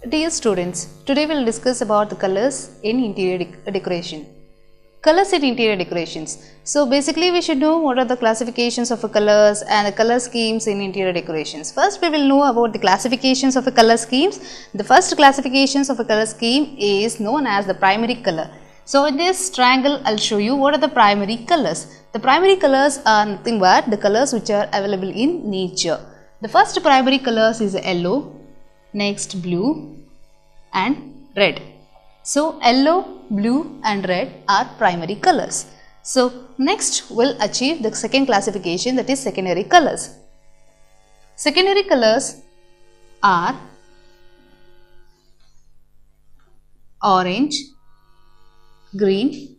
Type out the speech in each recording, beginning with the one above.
Dear students, today we will discuss about the colors in interior decoration. Colors in interior decorations. So basically we should know what are the classifications of colors and the color schemes in interior decorations. First we will know about the classifications of color schemes. The first classifications of a color scheme is known as the primary color. So in this triangle I will show you what are the primary colors. The primary colors are nothing but the colors which are available in nature. The first primary colors is yellow, next blue and red. So yellow, blue and red are primary colors. So next we will achieve the second classification, that is secondary colors. Secondary colors are orange, green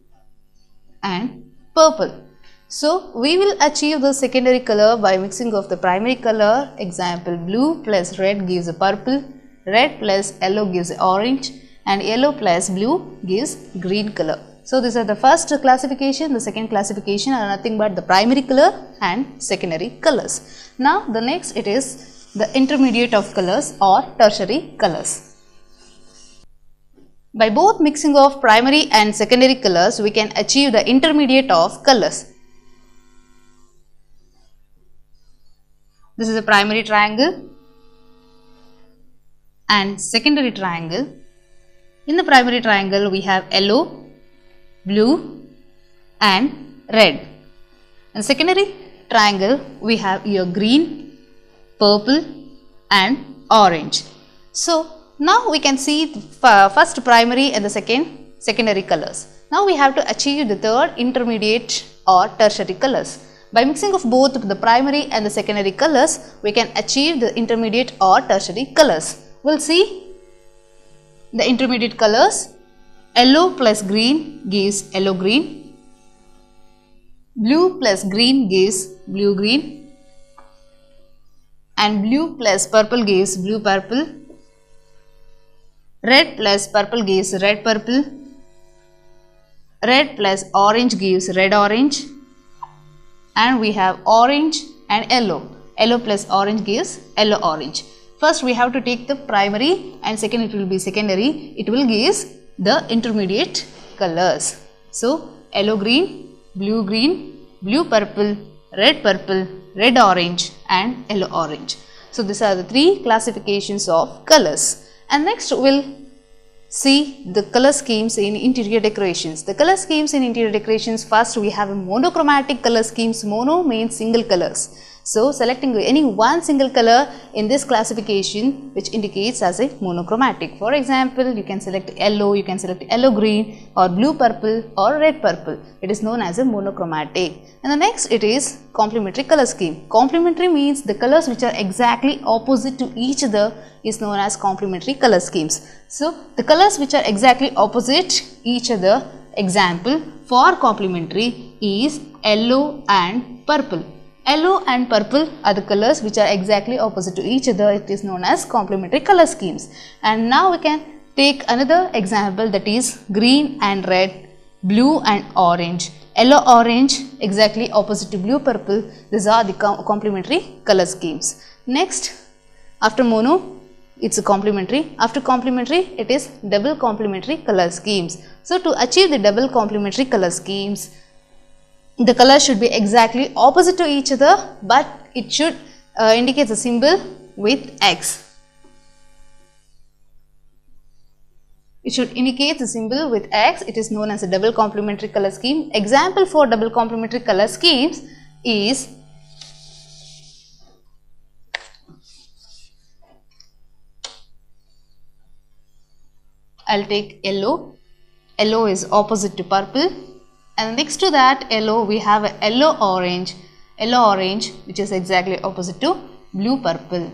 and purple. So we will achieve the secondary color by mixing of the primary color. Example, blue plus red gives a purple, red plus yellow gives orange and yellow plus blue gives green color. So these are the first classification. The second classification are nothing but the primary color and secondary colors. Now the next it is the intermediate of colors or tertiary colors. By both mixing of primary and secondary colors, we can achieve the intermediate of colors. This is a primary triangle and secondary triangle. In the primary triangle, we have yellow, blue and red. In secondary triangle, we have your green, purple and orange. So now we can see the first primary and the secondary colors. Now we have to achieve the third intermediate or tertiary colors. By mixing of both the primary and the secondary colors, we can achieve the intermediate or tertiary colors. We will see the intermediate colors. Yellow plus green gives yellow green, blue plus green gives blue green and blue plus purple gives blue purple, red plus purple gives red purple, red plus orange gives red orange and we have orange and yellow. Yellow plus orange gives yellow orange. First we have to take the primary and second it will be secondary. It will give the intermediate colors. So yellow green, blue purple, red orange and yellow orange. So these are the three classifications of colors. And next we will see the color schemes in interior decorations. The color schemes in interior decorations, first we have a monochromatic color schemes. Mono means single colors. So selecting any one single color in this classification which indicates as a monochromatic. For example, you can select yellow, you can select yellow green or blue purple or red purple. It is known as a monochromatic. And the next it is complementary color scheme. Complementary means the colors which are exactly opposite to each other is known as complementary color schemes. So the colors which are exactly opposite each other, example for complementary is yellow and purple. Yellow and purple are the colors which are exactly opposite to each other. It is known as complementary color schemes. And now we can take another example, that is green and red, blue and orange, yellow orange exactly opposite to blue purple. These are the complementary color schemes. Next, after mono it's a complementary. After complementary it is double complementary color schemes. So to achieve the double complementary color schemes, the colors should be exactly opposite to each other, but it should indicate a symbol with X. It should indicate the symbol with X. It is known as a double complementary color scheme. Example for double complementary color schemes is I will take yellow. Yellow is opposite to purple. And next to that yellow we have a yellow orange which is exactly opposite to blue purple.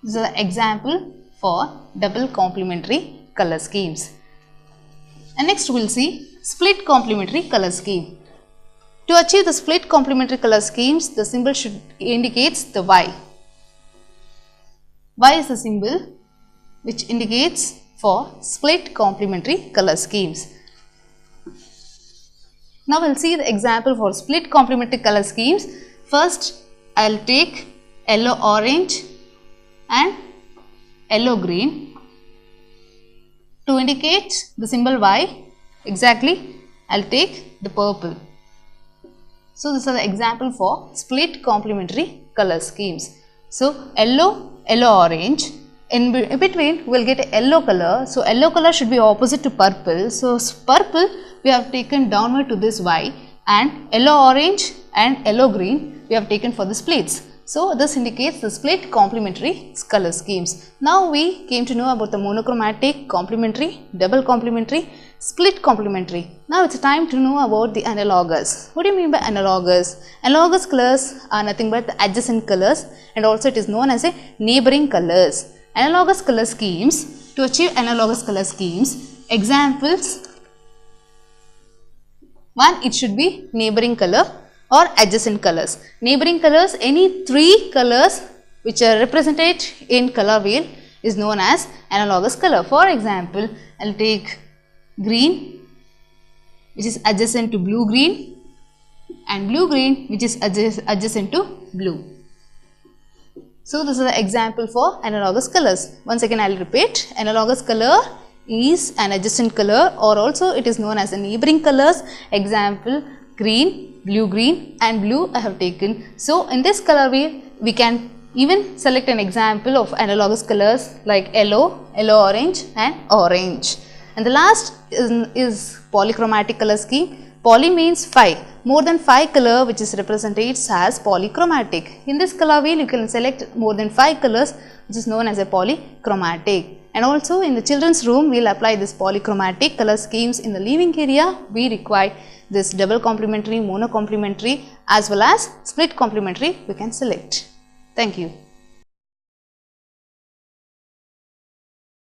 This is an example for double complementary color schemes. And next we will see split complementary color scheme. To achieve the split complementary color schemes, the symbol should indicates the Y. Y is the symbol which indicates for split complementary color schemes. Now we will see the example for split complementary color schemes. First I will take yellow orange and yellow green. To indicate the symbol Y, exactly, I'll take the purple. So this is the example for split complementary color schemes. So yellow, yellow orange. In between we will get a yellow color. So yellow color should be opposite to purple. So purple we have taken downward to this Y, and yellow orange and yellow green we have taken for the splits. So this indicates the split complementary color schemes. Now we came to know about the monochromatic, complementary, double complementary, split complementary. Now it's time to know about the analogous. What do you mean by analogous? Analogous colors are nothing but the adjacent colors, and also it is known as a neighboring colors. Analogous color schemes, to achieve analogous color schemes, examples, one, it should be neighboring color or adjacent colors. Neighboring colors, any three colors which are represented in color wheel is known as analogous color. For example, I will take green which is adjacent to blue green, and blue green which is adjacent to blue. So this is the example for analogous colors. Once again I will repeat, analogous color is an adjacent color, or also it is known as a neighboring colors. Example, green, blue-green and blue I have taken. So in this color wheel we can even select an example of analogous colors like yellow, yellow-orange and orange. And the last is polychromatic color scheme. Poly means 5, more than 5 color which is represented as polychromatic. In this color wheel you can select more than 5 colors which is known as a polychromatic. And also in the children's room we will apply this polychromatic color schemes. In the living area we require this double complementary, mono complementary as well as split complementary we can select. Thank you.